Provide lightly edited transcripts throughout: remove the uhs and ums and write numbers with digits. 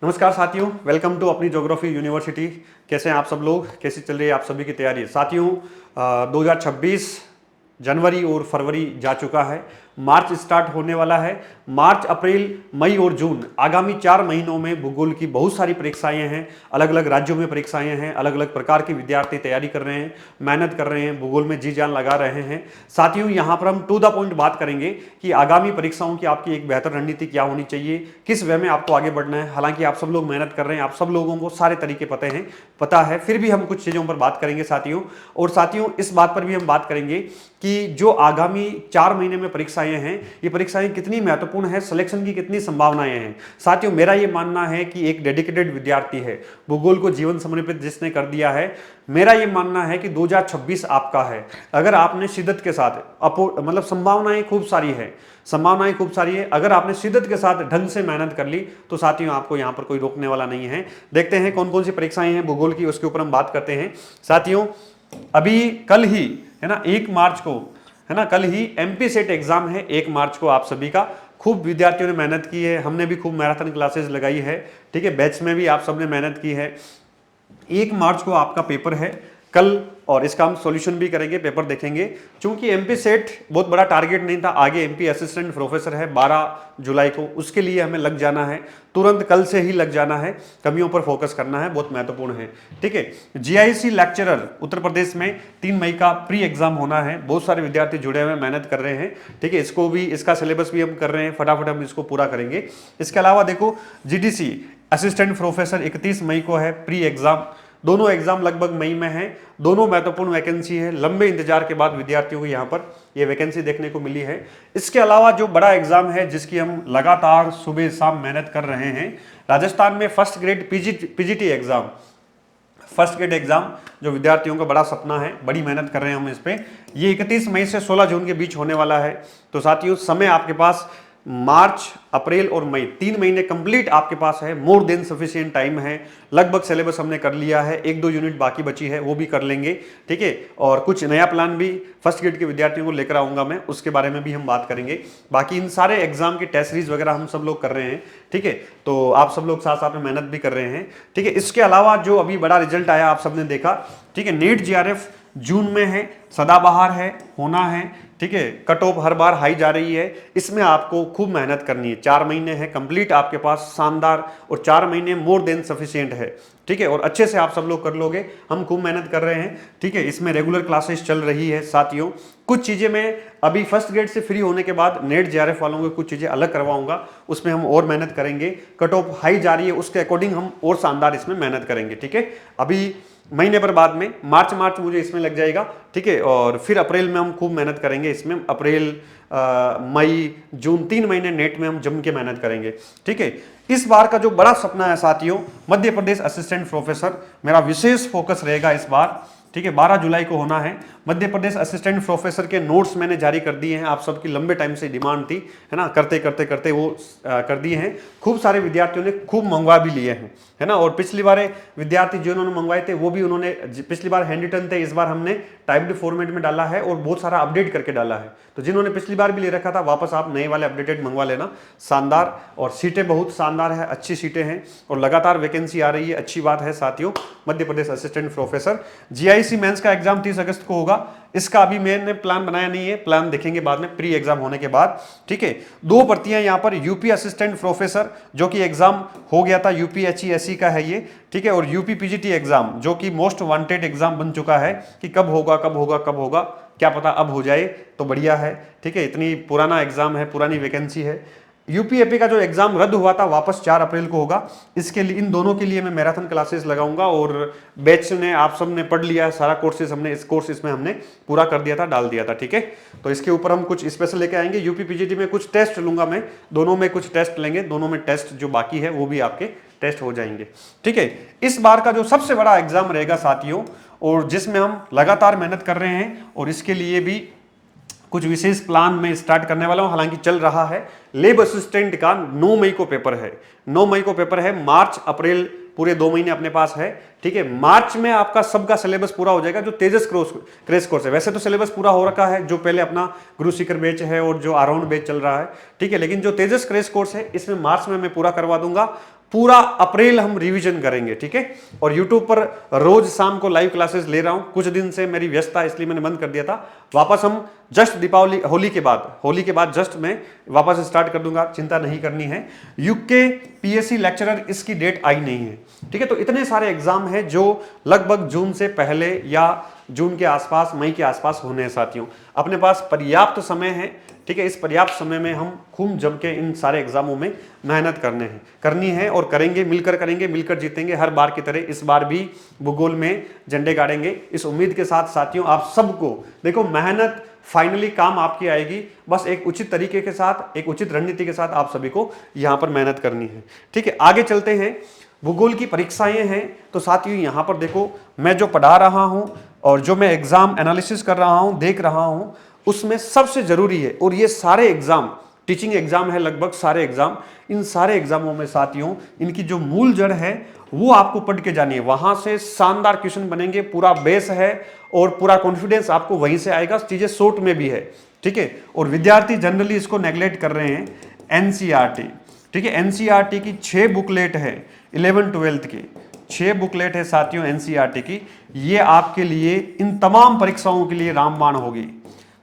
नमस्कार साथियों, welcome to अपनी ज्योग्राफी यूनिवर्सिटी। कैसे हैं आप सब लोग? कैसी चल रही है आप सभी की तैयारी? साथियों 2026 जनवरी और फरवरी जा चुका है, मार्च स्टार्ट होने वाला है। मार्च, अप्रैल, मई और जून आगामी 4 महीनों में भूगोल की बहुत सारी परीक्षाएं हैं। अलग अलग राज्यों में परीक्षाएं हैं, अलग अलग प्रकार के विद्यार्थी तैयारी कर रहे हैं, मेहनत कर रहे हैं, भूगोल में जी जान लगा रहे हैं। साथियों यहाँ पर हम टू द पॉइंट बात करेंगे कि आगामी परीक्षाओं की आपकी एक बेहतर रणनीति क्या होनी चाहिए, किस वे में आपको आगे बढ़ना है। हालांकि आप सब लोग मेहनत कर रहे हैं, आप सब लोगों को सारे तरीके पता है, फिर भी हम कुछ चीज़ों पर बात करेंगे साथियों। और साथियों इस बात पर भी हम बात करेंगे कि जो आगामी 4 महीने में परीक्षाएं हैं, ये परीक्षाएं कितनी महत्वपूर्ण है, सिलेक्शन की कितनी संभावनाएं हैं। साथियों मेरा ये मानना है कि एक डेडिकेटेड विद्यार्थी है, भूगोल को जीवन समर्पित जिसने कर दिया है, मेरा ये मानना है कि 2026 आपका है। अगर आपने शिद्दत के साथ मतलब संभावनाएं खूब सारी है, अगर आपने शिद्दत के साथ ढंग से मेहनत कर ली तो साथियों आपको यहाँ पर कोई रोकने वाला नहीं है। देखते हैं कौन कौन सी परीक्षाएं हैं भूगोल की, उसके ऊपर हम बात करते हैं। साथियों अभी कल ही है ना 1 मार्च को, है ना, कल ही एमपी सेट एग्जाम है 1 मार्च को। आप सभी का खूब विद्यार्थियों ने मेहनत की है, हमने भी खूब मैराथन क्लासेस लगाई है, ठीक है, बैच में भी आप सबने मेहनत की है। 1 मार्च को आपका पेपर है कल, और इसका हम सॉल्यूशन भी करेंगे, पेपर देखेंगे। क्योंकि एमपी सेट बहुत बड़ा टारगेट नहीं था, आगे एमपी असिस्टेंट प्रोफेसर है 12 जुलाई को, उसके लिए हमें लग जाना है, तुरंत कल से ही लग जाना है, कमियों पर फोकस करना है, बहुत महत्वपूर्ण है, ठीक है। जीआईसी लेक्चरर उत्तर प्रदेश में 3 मई का प्री एग्जाम होना है, बहुत सारे विद्यार्थी जुड़े हुए मेहनत कर रहे हैं, ठीक है। इसको भी, इसका सिलेबस भी हम कर रहे हैं, फटाफट हम इसको पूरा करेंगे। इसके अलावा देखो जीडीसी असिस्टेंट प्रोफेसर 31 मई को है प्री एग्जाम, दोनों एग्जाम लगभग मई में हैं, दोनों महत्वपूर्ण वैकेंसी है, लंबे इंतजार के बाद विद्यार्थियों को यहाँ पर ये वैकेंसी देखने को मिली है। इसके अलावा जो बड़ा एग्जाम है जिसकी हम लगातार सुबह शाम मेहनत कर रहे हैं, राजस्थान में first grade PGT exam, first grade exam जो विद्यार्थियों का बड़ा सपना है, बड़ी मेहनत कर रहे हैं हम इस पे, ये 31 मई से 16 जून के बीच होने वाला है। तो साथियों समय आपके पास मार्च, अप्रैल और मई 3 महीने कंप्लीट आपके पास है, मोर देन सफिशिएंट टाइम है। लगभग सिलेबस हमने कर लिया है, 1-2 यूनिट बाकी बची है, वो भी कर लेंगे, ठीक है। और कुछ नया प्लान भी फर्स्ट ग्रेड के विद्यार्थियों को लेकर आऊंगा मैं, उसके बारे में भी हम बात करेंगे। बाकी इन सारे एग्जाम की टेस्ट सीरीज वगैरह हम सब लोग कर रहे हैं, ठीक है, तो आप सब लोग साथ साथ में मेहनत भी कर रहे हैं, ठीक है। इसके अलावा जो अभी बड़ा रिजल्ट आया आप सबने देखा, ठीक है, नीट जीआरएफ जून में है, सदाबहार है, होना है, ठीक है, cut of her bar high जा रही है, इसमें आपको खूब मेहनत करनी है। 4 महीने है कंप्लीट आपके पास, शानदार, और 4 महीने मोर देन सफिशिएंट है, ठीक है, और अच्छे से आप सब लोग कर लोगे, हम खूब मेहनत कर रहे हैं, ठीक है। इसमें रेगुलर क्लासेस चल रही है साथियों। कुछ चीजें मैं अभी फर्स्ट ग्रेड से फ्री होने के बाद नेट जीआरएफ वालों को कुछ चीजें अलग करवाऊंगा, उसमें हम और मेहनत करेंगे। कट ऑफ हाई जा रही है, उसके अकॉर्डिंग हम और शानदार इसमें मेहनत करेंगे, ठीक है। अभी महीने भर बाद में मार्च मुझे इसमें लग जाएगा, ठीक है, और फिर अप्रैल में हम खूब मेहनत करेंगे इसमें, अप्रैल, मई, जून 3 महीने नेट में हम जम के मेहनत करेंगे, ठीक है। इस बार का जो बड़ा सपना है साथियों, मध्य प्रदेश असिस्टेंट प्रोफेसर, मेरा विशेष फोकस रहेगा इस बार, ठीक है। 12 जुलाई को होना है। मध्य प्रदेश असिस्टेंट प्रोफेसर के नोट्स मैंने जारी कर दिए हैं, आप सबकी लंबे टाइम से डिमांड थी, है ना, करते करते वो कर दिए हैं। खूब सारे विद्यार्थियों ने खूब मंगवा भी लिए हैं, है ना, और पिछली बार विद्यार्थी जिन्होंने मंगवाए थे वो भी उन्होंने, पिछली बार हैंड रिटन थे, इस बार हमने टाइप्ड फॉर्मेट में डाला है और बहुत सारा अपडेट करके डाला है। तो जिन्होंने पिछली बार भी ले रखा था, वापस आप नए वाले अपडेटेड मंगवा लेना, शानदार। और सीटें बहुत शानदार है, अच्छी सीटें हैं और लगातार वैकेंसी आ रही है, अच्छी बात है साथियों। Madhya Pradesh assistant professor GIC mains का एग्जाम 30 अगस्त को होगा, इसका अभी मैंने प्लान बनाया नहीं है, प्लान देखेंगे बाद में प्री एग्जाम होने के बाद, ठीक है। 2 भर्तियां यहाँ पर, यूपी असिस्टेंट प्रोफेसर जो कि एग्जाम हो गया था, यूपीएचईएसई का है ये, ठीक है, और यूपी पीजीटी एग्जाम जो कि मोस्ट वांटेड एग्जाम बन चुका है कि कब होगा, क्या पता अब हो जाए तो बढ़िया है, ठीक है। इतनी पुराना एग्जाम है, पुरानी वैकेंसी है। यूपीएपी का जो एग्जाम रद्द हुआ था वापस 4 अप्रैल को होगा, इसके लिए, इन दोनों के लिए मैं मैराथन क्लासेस लगाऊंगा, और बैच ने आप सब ने पढ़ लिया है सारा कोर्सेज, हमने इस कोर्स इसमें हमने पूरा कर दिया था, डाल दिया था, ठीक है। तो इसके ऊपर हम कुछ स्पेशल लेके आएंगे। यूपी पीजीटी में कुछ टेस्ट लूंगा मैं, दोनों में कुछ टेस्ट लेंगे, दोनों में टेस्ट जो बाकी है वो भी आपके टेस्ट हो जाएंगे, ठीक है। इस बार का जो सबसे बड़ा एग्जाम रहेगा साथियों, और जिसमें हम लगातार मेहनत कर रहे हैं, और इसके लिए भी कुछ विशेष प्लान में स्टार्ट करने वाला हूं, हालांकि चल रहा है। लेब असिस्टेंट का 9 मई को पेपर है, 9 मई को पेपर है। मार्च, अप्रैल पूरे 2 महीने अपने पास है, ठीक है। मार्च में आपका सबका सिलेबस पूरा हो जाएगा, जो तेजस क्रेश कोर्स है। वैसे तो सिलेबस पूरा हो रखा है, जो पहले अपना गुरु शिखर बैच है और जो अराउंड बैच चल रहा है, ठीक है, लेकिन जो तेजस क्रेश कोर्स है इसमें मार्च में मैं पूरा करवा दूंगा। पूरा अप्रैल हम रिवीजन करेंगे, ठीक है। और यूट्यूब पर रोज शाम को लाइव क्लासेस ले रहा हूं, कुछ दिन से मेरी व्यस्तता इसलिए मैंने बंद कर दिया था। वापस हम जस्ट दीपावली होली के बाद जस्ट मैं वापस स्टार्ट कर दूंगा, चिंता नहीं करनी है। यूके पीएससी लेक्चरर इसकी डेट आई नहीं है, ठीक है। तो इतने सारे एग्जाम हैं जो लगभग जून से पहले या जून के आसपास, मई के आसपास होने हैं साथियों। अपने पास पर्याप्त समय है, ठीक है। इस पर्याप्त समय में हम खूब जम के इन सारे एग्जामों में मेहनत करनी है और करेंगे, मिलकर जीतेंगे हर बार की तरह। इस बार भी भूगोल में झंडे गाड़ेंगे, इस उम्मीद के साथ साथियों। आप सबको देखो, मेहनत फाइनली काम आपकी आएगी, बस एक उचित तरीके के साथ, एक उचित रणनीति के साथ आप सभी को यहां पर मेहनत करनी है, ठीक है। आगे चलते हैं, भूगोल की परीक्षाएं हैं। तो साथियों यहां पर देखो, मैं जो पढ़ा रहा हूं और जो मैं एग्जाम एनालिसिस कर रहा हूं, देख रहा हूं, उसमें सबसे जरूरी है, और ये सारे एग्जाम टीचिंग एग्जाम है, लगभग सारे एग्जाम, इन सारे एग्जामों में साथियों इनकी जो मूल जड़ है वो आपको पढ़ के जानी है। वहां से शानदार क्वेश्चन बनेंगे, पूरा बेस है और पूरा कॉन्फिडेंस आपको वहीं से आएगा। चीजें शॉर्ट में भी है, ठीक है। और विद्यार्थी जनरली इसको नेग्लेक्ट कर रहे हैं। एनसीईआरटी, ठीक है, एनसीईआरटी की 6 बुकलेट है, 11-12 की 6 बुकलेट है साथियों एनसीईआरटी की। ये आपके लिए इन तमाम परीक्षाओं के लिए रामबाण होगी,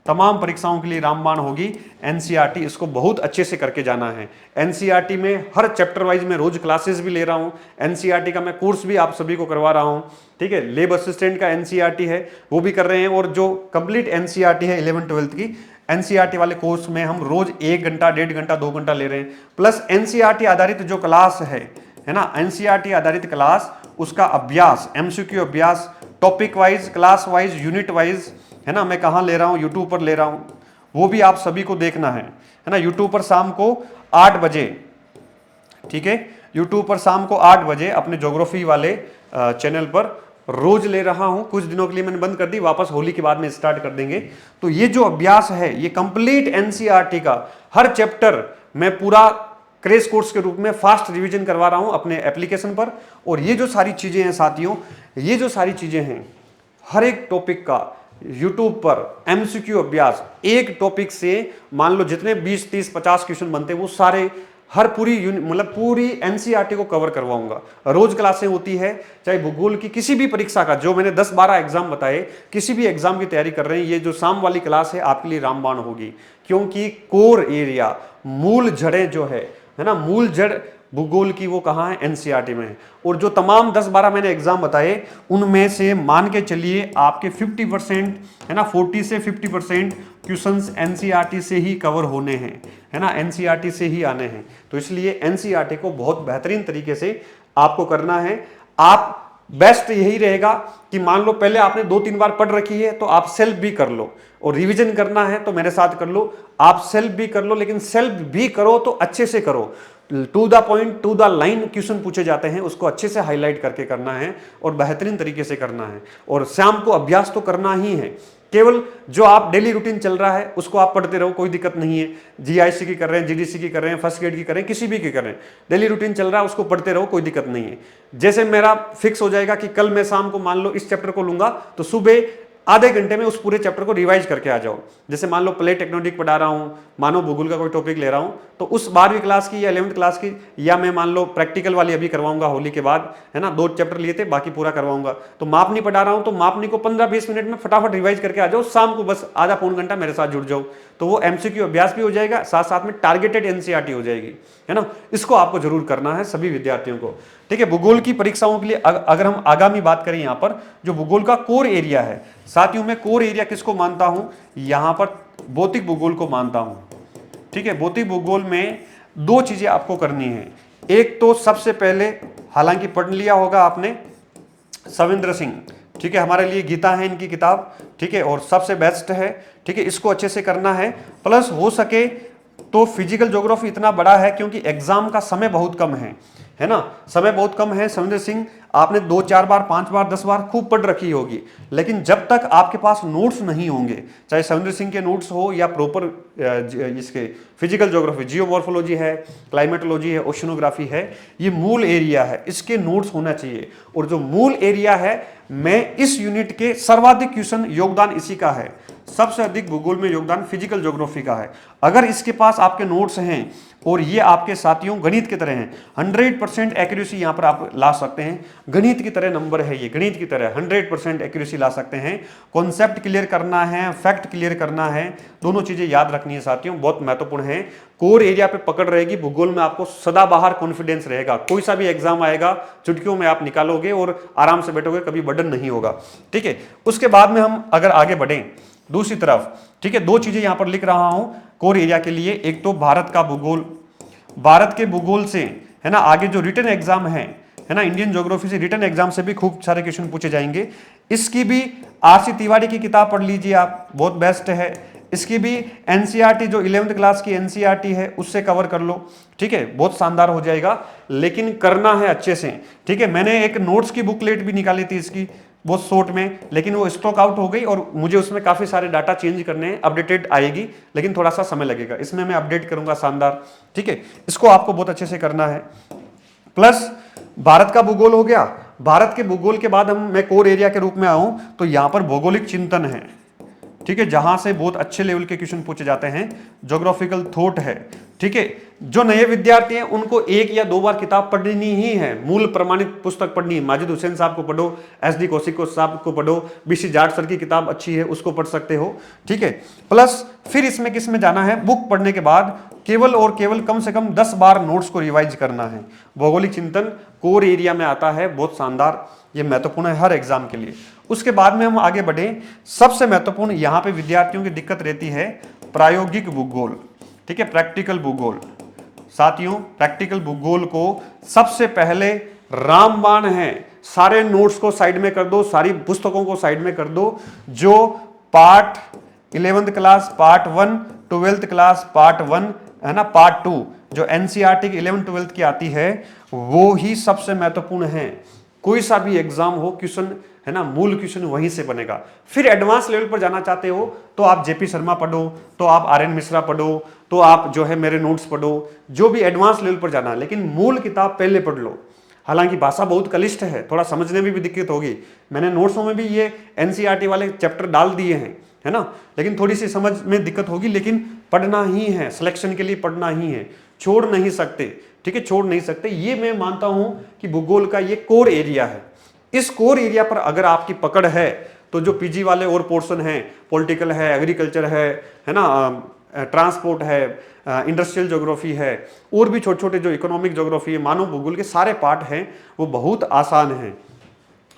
तमाम परीक्षाओं के लिए रामबाण होगी एनसीईआरटी। इसको बहुत अच्छे से करके जाना है। एनसीईआरटी में हर चैप्टर वाइज मैं रोज क्लासेस भी ले रहा हूं। एनसीईआरटी का मैं कोर्स भी आप सभी को करवा रहा हूं, ठीक है। लेब असिस्टेंट का एनसीईआरटी है, वो भी कर रहे हैं। और जो कंप्लीट एनसीईआरटी है 11-12 की, एनसीईआरटी वाले कोर्स में हम रोज 1 घंटा, 1.5 घंटा, 2 घंटा ले रहे हैं। प्लस एनसीईआरटी आधारित जो क्लास है ना, एनसीईआरटी आधारित क्लास, उसका अभ्यास, एमसीक्यू अभ्यास, topic wise, class wise, unit wise, है ना, मैं कहाँ ले रहा हूँ, यूट्यूब पर ले रहा हूँ, वो भी आप सभी को देखना है ना। यूट्यूब पर शाम को 8 बजे, ठीक है, यूट्यूब पर शाम को 8 बजे अपने ज्योग्राफी वाले चैनल पर रोज ले रहा हूं। कुछ दिनों के लिए मैंने बंद कर दी, वापस होली के बाद में स्टार्ट कर देंगे। तो ये जो अभ्यास है, ये कंप्लीट एनसीईआरटी का हर चैप्टर मैं पूरा क्रेश कोर्स के रूप में फास्ट रिवीजन करवा रहा हूं अपने एप्लीकेशन पर। और ये जो सारी चीजें हैं साथियों, ये जो सारी चीजें हैं, हर एक टॉपिक का यूट्यूब पर एमसीक्यू अभ्यास, एक टॉपिक से मान लो जितने 20, 30, 50 क्वेश्चन बनते हैं, वो सारे हर पूरी मतलब पूरी एनसीईआरटी को कवर करवाऊंगा। रोज क्लासें होती है, चाहे भूगोल की किसी भी परीक्षा का, जो मैंने 10-12 एग्जाम बताए, किसी भी एग्जाम की तैयारी कर रहे हैं, ये जो शाम वाली क्लास है आपके लिए रामबाण होगी। क्योंकि कोर एरिया, मूल जड़ें जो है ना, मूल जड़ भूगोल की, वो कहाँ है, एनसीईआरटी में है। और जो तमाम 10-12 मैंने एग्जाम बताए, उनमें से मान के चलिए आपके 50%, है ना, 40 से 50% क्वेश्चंस एनसीईआरटी से ही कवर होने हैं, है ना, एनसीईआरटी से ही आने हैं। तो इसलिए एनसीईआरटी को बहुत बेहतरीन तरीके से आपको करना है। आप बेस्ट यही रहेगा कि मान लो पहले आपने 2-3 बार पढ़ रखी है, तो आप सेल्फ भी कर लो, और रिवीजन करना है तो मेरे साथ कर लो। आप सेल्फ भी कर लो, लेकिन सेल्फ भी करो तो अच्छे से करो, to the point, to the line question पूछे जाते हैं, उसको अच्छे से हाईलाइट करके करना है और बेहतरीन तरीके से करना है। और शाम को अभ्यास तो करना ही है। केवल जो आप डेली रूटीन चल रहा है उसको आप पढ़ते रहो, कोई दिक्कत नहीं है। जीआईसी की कर रहे हैं, जीडीसी की कर रहे हैं, फर्स्ट ग्रेड की कर रहे हैं, किसी भी की कर रहे हैं, डेली रूटीन चल रहा है, उसको पढ़ते रहो, कोई दिक्कत नहीं है। जैसे मेरा फिक्स हो जाएगा कि कल मैं शाम को मान लो इस चैप्टर को लूंगा, तो सुबह आधे घंटे में उस पूरे चैप्टर को रिवाइज करके आ जाओ। जैसे मान लो प्लेट टेक्टोनिक पढ़ा रहा हूं, मानो भूगोल का कोई टॉपिक ले रहा हूं, तो उस 12वीं क्लास की या 11वीं क्लास की, या मैं मान लो प्रैक्टिकल वाली अभी करवाऊंगा होली के बाद, है ना, 2 चैप्टर लिए थे, बाकी पूरा करवाऊंगा। तो मापनी पढ़ा रहा हूं, तो मापनी को 15-20 मिनट में फटाफट रिवाइज करके आ जाओ। शाम को बस आधा पौन घंटा मेरे साथ जुड़ जाओ, तो वो एमसीक्यू अभ्यास भी हो जाएगा, साथ साथ में टारगेटेड एनसीईआरटी हो जाएगी, है ना। इसको आपको जरूर करना है सभी विद्यार्थियों को, ठीक है। भूगोल की परीक्षाओं के लिए अगर हम आगामी बात करें, यहाँ पर जो भूगोल का कोर एरिया है साथियों, में कोर एरिया किसको मानता हूं, यहां पर भौतिक भूगोल को मानता हूं, ठीक है। भौतिक भूगोल में 2 चीजें आपको करनी है। एक तो सबसे पहले, हालांकि पढ़ लिया होगा आपने, सविंद्र सिंह, ठीक है, हमारे लिए गीता है इनकी किताब, ठीक है, और सबसे बेस्ट है, ठीक है। इसको अच्छे से करना है। प्लस हो सके तो फिजिकल ज्योग्राफी इतना बड़ा है क्योंकि एग्जाम का समय बहुत कम है ना, समय बहुत कम है। सविंद्र सिंह आपने 2-4 बार, 5 बार, 10 बार खूब पढ़ रखी होगी, लेकिन जब तक आपके पास नोट्स नहीं होंगे, चाहे सविंद्र सिंह के नोट्स हो या प्रॉपर इसके फिजिकल ज्योग्राफी, जियोमॉर्फोलॉजी है, क्लाइमेटोलॉजी है, ओशनोग्राफी है, ये मूल एरिया है, इसके नोट्स होना चाहिए। और जो मूल एरिया है, मैं इस यूनिट के सर्वाधिक क्वेश्चन योगदान इसी का है, सबसे अधिक भूगोल में योगदान फिजिकल ज्योग्राफी का है। अगर इसके पास आपके नोट्स हैं और ये आपके साथियों गणित की तरह हैं, 100% एक्यूरेसी यहां पर आप ला सकते हैं। गणित की तरह नंबर है ये, गणित की तरह 100% एक्यूरेसी ला सकते हैं। कॉन्सेप्ट क्लियर करना है, फैक्ट क्लियर करना है, दोनों चीजें याद रखनी है साथियों, बहुत महत्वपूर्ण है। कोर एरिया पे पकड़ रहेगी, भूगोल में आपको सदाबहार कॉन्फिडेंस रहेगा। कोई सा भी एग्जाम आएगा चुटकियों में आप निकालोगे और आराम से बैठोगे, कभी बर्डन नहीं होगा। ठीक है, उसके बाद में हम अगर आगे बढ़ें दूसरी तरफ, ठीक है, दो चीजें यहां पर लिख रहा हूं कोर एरिया के लिए। एक तो भारत का भूगोल, भारत के भूगोल से है ना आगे जो रिटन एग्जाम है ना, इंडियन ज्योग्राफी से रिटन एग्जाम से भी खूब सारे क्वेश्चन पूछे जाएंगे। इसकी भी आरसी तिवारी की किताब पढ़ लीजिए आप, बहुत बेस्ट है। इसकी भी एनसीईआरटी जो 11th क्लास की एनसीईआरटी है उससे कवर कर लो, ठीक है, बहुत शानदार हो जाएगा। लेकिन करना है अच्छे से, ठीक है। मैंने एक नोट्स की बुकलेट भी निकाली थी इसकी बहुत शॉर्ट में, लेकिन वो स्टॉक आउट हो गई और मुझे उसमें काफी सारे डाटा चेंज करने हैं। अपडेटेड आएगी लेकिन थोड़ा सा समय लगेगा, इसमें मैं अपडेट करूंगा शानदार, ठीक है। इसको आपको बहुत अच्छे से करना है। प्लस भारत का भूगोल हो गया। भारत के भूगोल के बाद मैं कोर एरिया के रूप में आऊं तो यहां पर भौगोलिक चिंतन है, ठीक है, जहां से बहुत अच्छे लेवल के क्वेश्चन पूछे जाते हैं। ज्योग्राफिकल थॉट है, ठीक है। जो नए विद्यार्थी हैं उनको 1 या 2 बार किताब पढ़नी ही है, मूल प्रमाणित पुस्तक पढ़नी है। माजिद हुसैन साहब को पढ़ो, एसडी कौशिक साहब को पढ़ो, बीसी जाट सर की किताब अच्छी है उसको पढ़ सकते हो, ठीक है। प्लस फिर इसमें किस में जाना है, बुक पढ़ने के बाद केवल और केवल कम से कम 10 बार नोट्स को रिवाइज करना है। भौगोलिक चिंतन कोर एरिया में आता है, बहुत शानदार, ये महत्वपूर्ण है हर एग्जाम के लिए। उसके बाद में हम आगे बढ़े, सबसे महत्वपूर्ण यहां पे विद्यार्थियों की दिक्कत रहती है प्रायोगिक भूगोल, ठीक है, प्रैक्टिकल भूगोल। साथियों प्रैक्टिकल भूगोल को सबसे पहले रामबाण है, सारे नोट्स को साइड में कर दो, सारी पुस्तकों को साइड में कर दो। जो part 11th class part 1, 12th class part 1 है ना, पार्ट 2 जो एनसीईआरटी की 11th 12th की आती है वो ही सबसे महत्वपूर्ण है। कोई सा भी एग्जाम हो, क्वेश्चन है ना, मूल क्वेश्चन वहीं से बनेगा। फिर एडवांस लेवल पर जाना चाहते हो तो आप जेपी शर्मा पढ़ो, तो आप आर्यन मिश्रा पढ़ो, तो आप जो है मेरे नोट्स पढ़ो, जो भी एडवांस लेवल पर जाना है, लेकिन मूल किताब पहले पढ़ लो। हालांकि भाषा बहुत क्लिष्ट है, थोड़ा समझने में भी दिक्कत होगी, मैंने नोट्सों में भी ये एनसीईआरटी वाले चैप्टर डाल दिए हैं, है ना, लेकिन थोड़ी सी समझ में दिक्कत होगी, लेकिन पढ़ना ही है, सिलेक्शन के लिए पढ़ना ही है, छोड़ नहीं सकते, ठीक है, छोड़ नहीं सकते। ये मैं मानता हूं कि भूगोल का ये कोर एरिया है। इस कोर एरिया पर अगर आपकी पकड़ है तो जो पीजी वाले और पोर्शन है, पॉलिटिकल है, एग्रीकल्चर है ना, ट्रांसपोर्ट है, इंडस्ट्रियल ज्योग्राफी है, और भी छोटे छोटे जो इकोनॉमिक ज्योग्राफी है, मानव भूगोल के सारे पार्ट हैं, वो बहुत आसान हैं।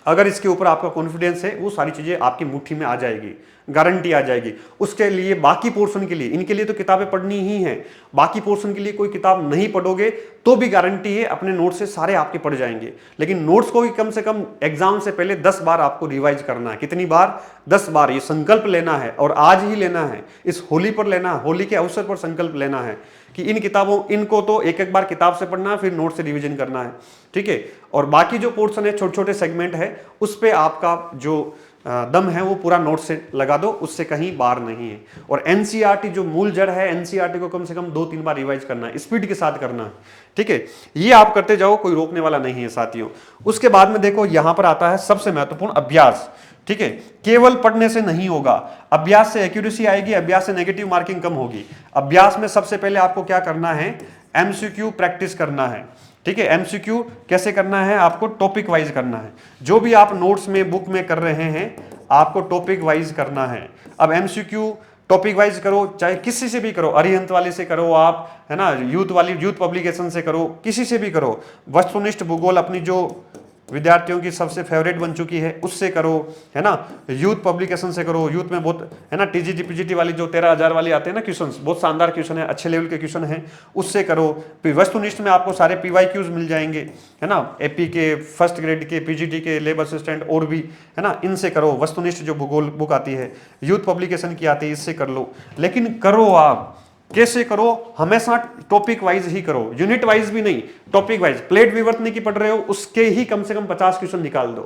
अगर इसके ऊपर आपका कॉन्फिडेंस है वो सारी चीजें आपकी मुट्ठी में आ जाएगी, गारंटी आ जाएगी। उसके लिए बाकी पोर्शन के लिए, इनके लिए तो किताबें पढ़नी ही है, बाकी पोर्शन के लिए कोई किताब नहीं पढ़ोगे तो भी गारंटी है अपने नोट्स से सारे आपके पढ़ जाएंगे। लेकिन नोट्स को भी कम से कम एग्जाम से पहले 10 बार आपको रिवाइज करना है। कितनी बार? 10 बार। ये संकल्प लेना है और आज ही लेना है, इस होली पर लेना है, होली के अवसर पर संकल्प लेना है कि इन किताबों, इनको तो एक एक बार किताब से पढ़ना है, फिर नोट से रिवीजन करना है, ठीक है। और बाकी जो पोर्शन है, छोटे छोटे सेगमेंट है, उस पे आपका जो दम है वो पूरा नोट से लगा दो, उससे कहीं बाहर नहीं है। और एनसीईआरटी जो मूल जड़ है, एनसीईआरटी को कम से कम 2-3 बार रिवाइज करना है, स्पीड के साथ करना है, ठीक है। ये आप करते जाओ, कोई रोकने वाला नहीं है साथियों। उसके बाद में देखो यहां पर आता है सबसे महत्वपूर्ण अभ्यास, ठीक है। केवल पढ़ने से नहीं होगा, अभ्यास से एक्यूरेसी आएगी, अभ्यास से नेगेटिव मार्किंग कम होगी। अभ्यास में सबसे पहले आपको क्या करना है, एमसीक्यू प्रैक्टिस करना है, ठीक है। एमसीक्यू कैसे करना है, आपको टॉपिक वाइज करना है। जो भी आप नोट्स में, बुक में कर रहे हैं, आपको टॉपिक वाइज करना है। अब एमसीक्यू टॉपिक वाइज करो, चाहे किसी से भी करो, अरिहंत वाले से करो आप, है ना, यूथ पब्लिकेशन से करो, किसी से भी करो। वस्तुनिष्ठ भूगोल अपनी जो विद्यार्थियों की सबसे फेवरेट बन चुकी है, उससे करो, है ना, यूथ पब्लिकेशन से करो। यूथ में बहुत, है ना, टीजीटी पीजीटी वाली जो 13,000 वाली आते हैं ना क्वेश्चंस, बहुत शानदार क्वेश्चन है, अच्छे लेवल के क्वेश्चन है, उससे करो। फिर वस्तुनिष्ठ में आपको सारे पीवाईक्यूज मिल जाएंगे, है ना, एपी के, फर्स्ट ग्रेड के, पीजीटी के, लेबर असिस्टेंट और भी, है ना, इनसे करो। वस्तुनिष्ठ जो भूगोल बुक आती है, यूथ पब्लिकेशन की आती है, इससे कर लो। लेकिन करो आप कैसे करो, हमेशा टॉपिक वाइज ही करो, यूनिट वाइज भी नहीं, टॉपिक वाइज। प्लेट विवर्तनी की पढ़ रहे हो, उसके ही कम से कम 50 क्वेश्चन निकाल दो,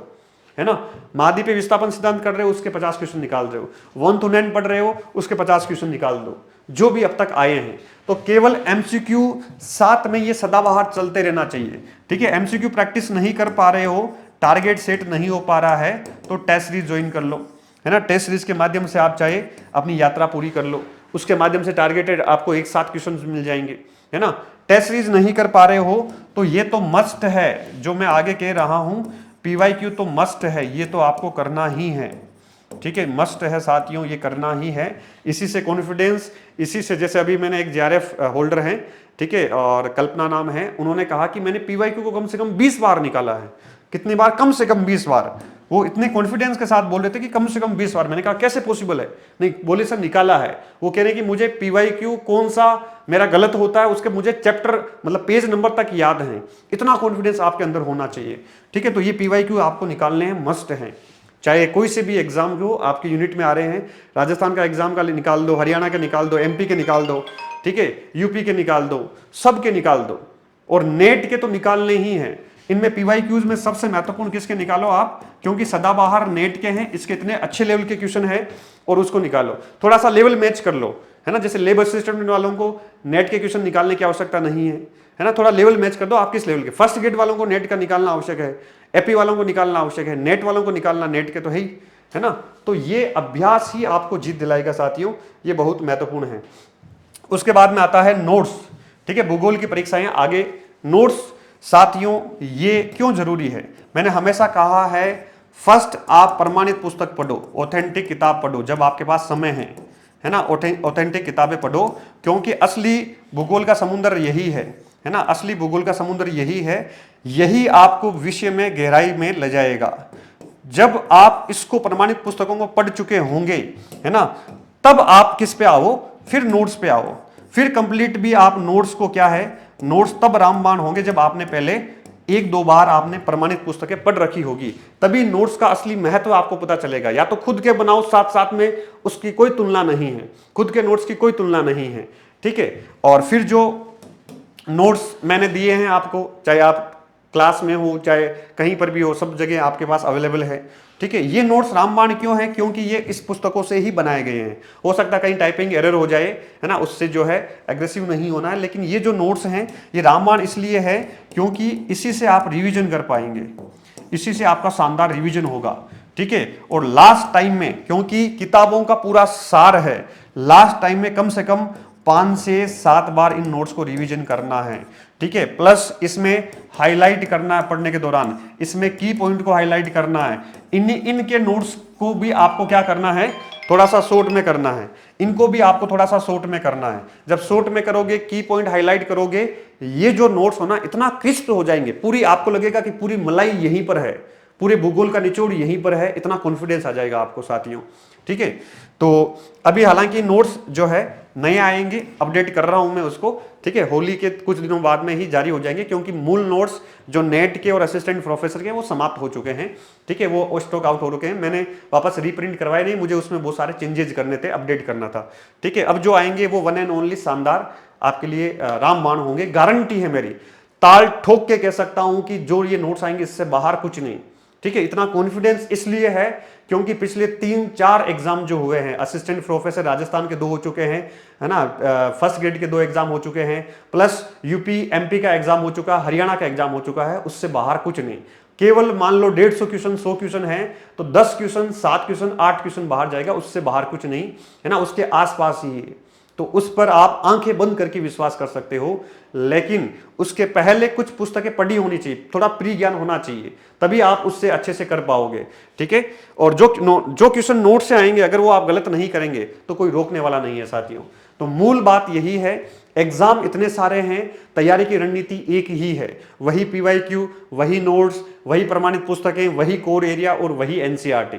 है ना। महाद्वीपीय विस्थापन सिद्धांत कर रहे हो, उसके 50 क्वेश्चन निकाल रहे हो। 1 to 9 पढ़ रहे हो, उसके 50 क्वेश्चन निकाल दो, जो भी अब तक आए हैं। तो केवल एमसीक्यू साथ में ये सदाबहार चलते रहना चाहिए, ठीक है। एमसीक्यू प्रैक्टिस नहीं कर पा रहे हो, टारगेट सेट नहीं हो पा रहा है, तो टेस्ट सीरीज ज्वाइन कर लो। है ना। टेस्ट सीरीज के माध्यम से आप चाहे अपनी यात्रा पूरी कर लो, उसके माध्यम से टारगेटेड आपको एक साथ क्वेश्चन मिल जाएंगे, है ना। टेस्ट सीरीज नहीं कर पा रहे हो तो ये तो मस्ट है, जो मैं आगे कह रहा हूं PYQ तो मस्ट है, ये तो आपको करना ही है, ठीक है, मस्ट है साथियों, ये करना ही है। इसी से कॉन्फिडेंस, इसी से, जैसे अभी मैंने एक JRF होल्डर हैं, ठीक है, और कल्पना नाम है, उन्होंने कहा कि मैंने PYQ को कम से कम 20 बार निकाला है। कितनी बार? कम से कम 20 बार। वो इतने कॉन्फिडेंस के साथ बोल रहे थे कि कम से कम 20 बार। मैंने कहा कैसे पॉसिबल है? नहीं, बोले सर निकाला है। वो कह रहे कि मुझे PYQ कौन सा मेरा गलत होता है उसके मुझे चैप्टर मतलब पेज नंबर तक याद है। इतना कॉन्फिडेंस आपके अंदर होना चाहिए, ठीक है। तो ये PYQ आपको निकालने हैं, मस्ट हैं, चाहे कोई से भी एग्जाम हो आपके यूनिट में आ रहे हैं। राजस्थान का एग्जाम का निकाल दो, हरियाणा के निकाल दो, MP के निकाल दो, ठीक है, UP के निकाल दो, सब के निकाल दो, और नेट के तो निकालने ही हैं। इनमें PYQs में सबसे महत्वपूर्ण किसके निकालो आप, क्योंकि सदाबहार नेट के हैं, इसके इतने अच्छे लेवल के क्वेश्चन है, और उसको निकालो। थोड़ा सा लेवल मैच कर लो, है ना। जैसे लेबर असिस्टेंट वालों को नेट के क्वेश्चन निकालने की आवश्यकता नहीं है ना। थोड़ा लेवल मैच कर दो, आप किस लेवल के। फर्स्ट ग्रेड वालों को नेट का निकालना आवश्यक है, AP वालों को निकालना आवश्यक है, नेट वालों को निकालना नेट के तो है ना। तो ये अभ्यास ही आपको जीत दिलाएगा साथियों, ये बहुत महत्वपूर्ण है। उसके बाद में आता है नोट्स, ठीक है, भूगोल की परीक्षाएं आगे। नोट्स साथियों ये क्यों जरूरी है? मैंने हमेशा कहा है फर्स्ट आप प्रमाणित पुस्तक पढ़ो, ऑथेंटिक किताब पढ़ो जब आपके पास समय है ना। ऑथेंटिक किताबें पढ़ो, क्योंकि असली भूगोल का समुद्र यही है ना। असली भूगोल का समुद्र यही है, यही आपको विषय में गहराई में ले जाएगा। जब आप इसको प्रमाणित पुस्तकों को पढ़ चुके होंगे, है ना, तब आप किस पे आओ, फिर नोट्स पे आओ। फिर कंप्लीट भी आप नोट्स को क्या है, नोट्स तब रामबाण होंगे जब आपने पहले 1-2 बार आपने प्रमाणित पुस्तकें पढ़ रखी होगी, तभी नोट्स का असली महत्व आपको पता चलेगा। या तो खुद के बनाओ, साथ साथ में उसकी कोई तुलना नहीं है, खुद के नोट्स की कोई तुलना नहीं है, ठीक है। और फिर जो नोट्स मैंने दिए हैं आपको, चाहे आप क्लास में हो चाहे कहीं पर भी हो, सब जगह आपके पास अवेलेबल है, ठीक है। ये नोट्स रामबाण क्यों है? क्योंकि ये इस पुस्तकों से ही बनाए गए हैं। हो सकता है कहीं टाइपिंग एरर हो जाए, है ना, उससे जो है एग्रेसिव नहीं होना है, लेकिन ये जो नोट्स हैं ये रामबाण इसलिए है क्योंकि इसी से आप रिवीजन कर पाएंगे, इसी से आपका शानदार रिवीजन होगा, ठीक है। और लास्ट टाइम में, क्योंकि किताबों का पूरा सार है, लास्ट टाइम में कम से कम 5 से 7 बार इन नोट्स को रिवीजन करना है, ठीक है। प्लस इसमें हाईलाइट करना है पढ़ने के दौरान, इसमें की पॉइंट को हाईलाइट करना है। इनके नोट्स को भी आपको क्या करना है, थोड़ा सा शॉर्ट में करना है, इनको भी आपको थोड़ा सा शॉर्ट में करना है। जब शॉर्ट में करोगे, की पॉइंट हाईलाइट करोगे, ये जो नोट्स हो ना इतना क्रिस्प हो जाएंगे, पूरी आपको लगेगा कि पूरी मलाई यहीं पर है, पूरे भूगोल का निचोड़ यहीं पर है, इतना कॉन्फिडेंस आ जाएगा आपको साथियों, ठीक है। तो अभी हालांकि नोट्स जो है नए आएंगे, अपडेट कर रहा हूं मैं उसको, ठीक है। होली के कुछ दिनों बाद में ही जारी हो जाएंगे, क्योंकि मूल नोट्स जो नेट के और असिस्टेंट प्रोफेसर के वो समाप्त हो चुके हैं, ठीक है, वो स्टॉक आउट हो चुके हैं। मैंने वापस रीप्रिंट करवाए नहीं, मुझे उसमें बहुत सारे चेंजेस करने थे, अपडेट करना था, ठीक है। अब जो आएंगे वो वन एंड ओनली शानदार आपके लिए रामबाण होंगे, गारंटी है मेरी, ताल ठोक के कह सकता हूं कि जो ये नोट्स आएंगे इससे बाहर कुछ नहीं, ठीक है। इतना कॉन्फिडेंस इसलिए है क्योंकि पिछले 3-4 एग्जाम जो हुए हैं, असिस्टेंट प्रोफेसर राजस्थान के 2 हो चुके हैं, है ना, फर्स्ट ग्रेड के 2 एग्जाम हो चुके हैं, प्लस UP MP का एग्जाम हो चुका है, हरियाणा का एग्जाम हो चुका है, उससे बाहर कुछ नहीं। केवल मान लो 150 क्वेश्चन 100 क्वेश्चन है तो 10 क्वेश्चन 7 क्वेश्चन 8 क्वेश्चन बाहर जाएगा, उससे बाहर कुछ नहीं, है ना, उसके आसपास ही है। तो उस पर आप आंखें बंद करके विश्वास कर सकते हो, लेकिन उसके पहले कुछ पुस्तकें पढ़ी होनी चाहिए, थोड़ा प्री ज्ञान होना चाहिए, तभी आप उससे अच्छे से कर पाओगे, ठीक है। और जो क्वेश्चन नोट से आएंगे अगर वो आप गलत नहीं करेंगे तो कोई रोकने वाला नहीं है साथियों। तो मूल बात यही है, एग्जाम इतने सारे हैं, तैयारी की रणनीति एक ही है, वही PYQ, वही नोट्स, वही प्रमाणित पुस्तकें, वही कोर एरिया और वही NCERT,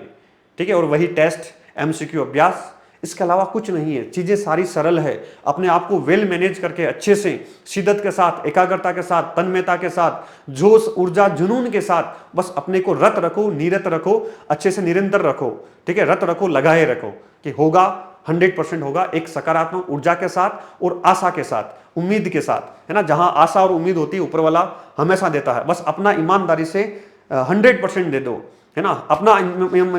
ठीक है, और वही टेस्ट MCQ अभ्यास, इसके अलावा कुछ नहीं है। चीजें सारी सरल है, अपने आप को वेल मैनेज करके अच्छे से शिद्दत के साथ, एकाग्रता के साथ, तन्मयता के साथ, जोश ऊर्जा जुनून के साथ बस अपने को रत रखो, नीरत रखो, अच्छे से निरंतर रखो, ठीक है, रत रखो, लगाए रखो कि होगा, 100% होगा, एक सकारात्मक ऊर्जा के साथ और आशा के साथ, उम्मीद के साथ, है ना। जहां आशा और उम्मीद होती है ऊपर वाला हमेशा देता है, बस अपना ईमानदारी से 100% दे दो, है ना। अपना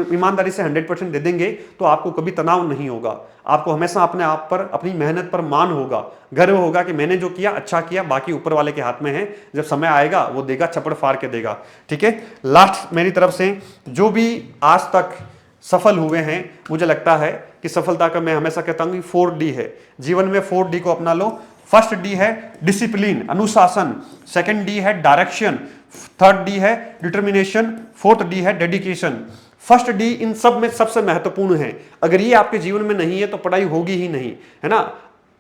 ईमानदारी से 100% दे देंगे तो आपको कभी तनाव नहीं होगा, आपको हमेशा अपने आप पर, अपनी मेहनत पर मान होगा, गर्व होगा कि मैंने जो किया अच्छा किया, बाकी ऊपर वाले के हाथ में है, जब समय आएगा वो देगा, चपड़ फाड़ के देगा, ठीक है। लास्ट मेरी तरफ से, जो भी आज तक सफल हुए हैं, मुझे लगता है कि सफलता का मैं हमेशा कहता हूं कि 4D है। जीवन में 4D को अपना लो। फर्स्ट डी है डिसिप्लिन, अनुशासन। सेकंड डी है डायरेक्शन। थर्ड डी है डिटर्मिनेशन। फोर्थ डी है डेडिकेशन। फर्स्ट डी इन सब में सबसे महत्वपूर्ण है। अगर ये आपके जीवन में नहीं है तो पढ़ाई होगी ही नहीं, है ना।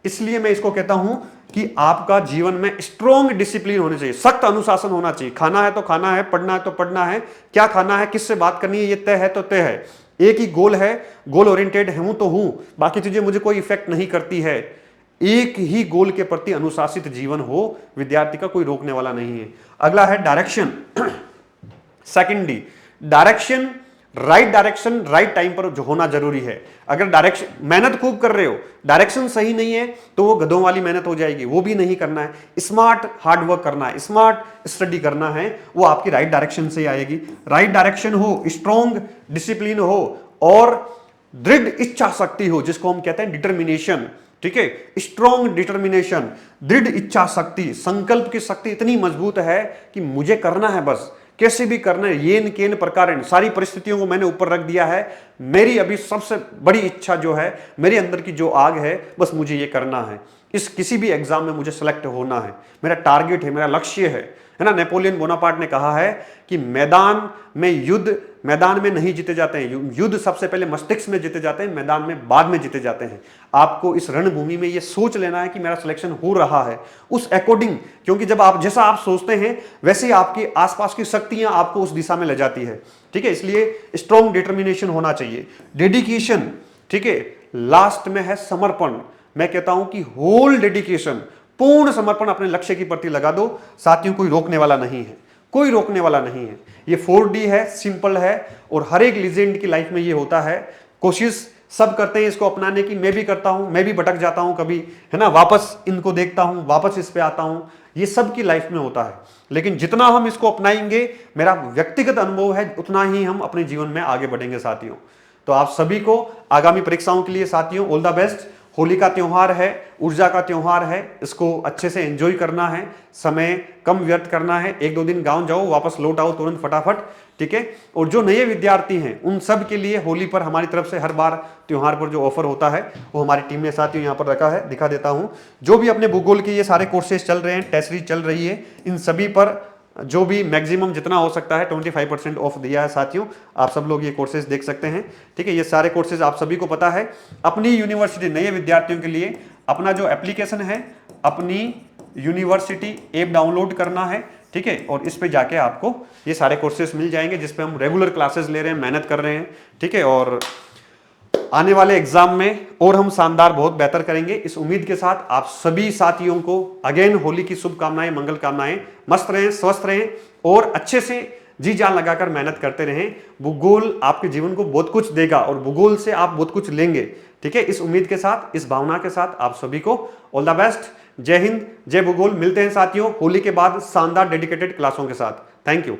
इसलिए मैं इसको कहता हूं कि आपका जीवन में स्ट्रॉन्ग डिसिप्लिन होनी चाहिए, सख्त अनुशासन होना चाहिए। खाना है तो खाना है, पढ़ना है तो पढ़ना है, क्या खाना है, किससे बात करनी है, ये तय है तो तय है। एक ही गोल है, गोल ओरिएंटेड हूं तो हूं, बाकी चीजें मुझे कोई इफेक्ट नहीं करती है। एक ही गोल के प्रति अनुशासित जीवन हो विद्यार्थी का, कोई रोकने वाला नहीं है। अगला है direction. Second D, direction, right direction right time पर जो होना जरूरी है। अगर डायरेक्शन, मेहनत खूब कर रहे हो, डायरेक्शन सही नहीं है तो वो गधों वाली मेहनत हो जाएगी, वो भी नहीं करना है। स्मार्ट हार्ड वर्क करना है, स्मार्ट स्टडी करना है, वो आपकी राइट डायरेक्शन से आएगी। राइट डायरेक्शन हो, स्ट्रॉन्ग डिसिप्लिन हो और दृढ़ इच्छा शक्ति हो, जिसको हम कहते हैं डिटर्मिनेशन। ठीक है, स्ट्रॉन्ग डिटर्मिनेशन, दृढ़ इच्छा शक्ति, संकल्प की शक्ति इतनी मजबूत है कि मुझे करना है, बस कैसे भी करना है, येन केन प्रकार, सारी परिस्थितियों को मैंने ऊपर रख दिया है। मेरी अभी सबसे बड़ी इच्छा जो है, मेरे अंदर की जो आग है, बस मुझे ये करना है। इस किसी भी एग्जाम में मुझे सेलेक्ट होना है, मेरा टारगेट है, मेरा लक्ष्य है ना। नेपोलियन बोनापार्ट ने कहा है कि मैदान में नहीं जीते जाते हैं, युद्ध सबसे पहले मस्तिष्क में जीते जाते हैं, मैदान में बाद में जीते जाते हैं। आपको इस रणभूमि में ये सोच लेना है कि मेरा सिलेक्शन हो रहा है, उस अकॉर्डिंग, क्योंकि जब आप जैसा आप सोचते हैं वैसे ही आपके आसपास की शक्तियां आपको उस दिशा में ले जाती है। ठीक है, इसलिए स्ट्रॉन्ग डिटर्मिनेशन होना चाहिए। डेडिकेशन, ठीक है। लास्ट में है समर्पण। मैं कहता हूं कि होल डेडिकेशन, पूर्ण समर्पण अपने लक्ष्य की प्रति लगा दो। साथियों, कोई रोकने वाला नहीं है, कोई रोकने वाला नहीं है। ये 4D है, सिंपल है और हर एक लीजेंड की लाइफ में ये होता है। कोशिश सब करते हैं इसको अपनाने की, मैं भी करता हूं, मैं भी भटक जाता हूं कभी, है ना, वापस इनको देखता हूं, वापस इस पे आता हूं, ये सब की लाइफ में होता है। लेकिन जितना हम इसको अपनाएंगे, मेरा व्यक्तिगत अनुभव है, उतना ही हम अपने जीवन में आगे बढ़ेंगे साथियों। तो आप सभी को आगामी परीक्षाओं के लिए साथियों ऑल द बेस्ट। होली का त्योहार है, ऊर्जा का त्योहार है, इसको अच्छे से एंजॉय करना है, समय कम व्यर्थ करना है। 1-2 दिन गांव जाओ, वापस लौट आओ तुरंत फटाफट, ठीक है। और जो नए विद्यार्थी हैं उन सब के लिए होली पर हमारी तरफ से हर बार त्योहार पर जो ऑफर होता है वो हमारी टीम ने साथियों यहाँ पर रखा है, दिखा देता हूँ। जो भी अपने भूगोल के ये सारे कोर्सेज चल रहे हैं, टेस्ट सीरीज चल रही है, इन सभी पर जो भी मैक्सिमम जितना हो सकता है 25% ऑफ दिया है साथियों। आप सब लोग ये कोर्सेज देख सकते हैं, ठीक है। ये सारे कोर्सेज आप सभी को पता है। अपनी यूनिवर्सिटी नए विद्यार्थियों के लिए अपना जो एप्लीकेशन है, अपनी यूनिवर्सिटी ऐप डाउनलोड करना है, ठीक है। और इस पे जाके आपको ये सारे कोर्सेज मिल जाएंगे जिसपे हम रेगुलर क्लासेस ले रहे हैं, मेहनत कर रहे हैं, ठीक है। और आने वाले एग्जाम में और हम शानदार बहुत बेहतर करेंगे, इस उम्मीद के साथ आप सभी साथियों को अगेन होली की शुभकामनाएं, मंगल कामनाएं। मस्त रहें, स्वस्थ रहें और अच्छे से जी जान लगाकर मेहनत करते रहें। भूगोल आपके जीवन को बहुत कुछ देगा और भूगोल से आप बहुत कुछ लेंगे, ठीक है। इस उम्मीद के साथ, इस भावना के साथ आप सभी को ऑल द बेस्ट। जय हिंद, जय भूगोल। मिलते हैं साथियों होली के बाद शानदार डेडिकेटेड क्लासों के साथ। Thank you.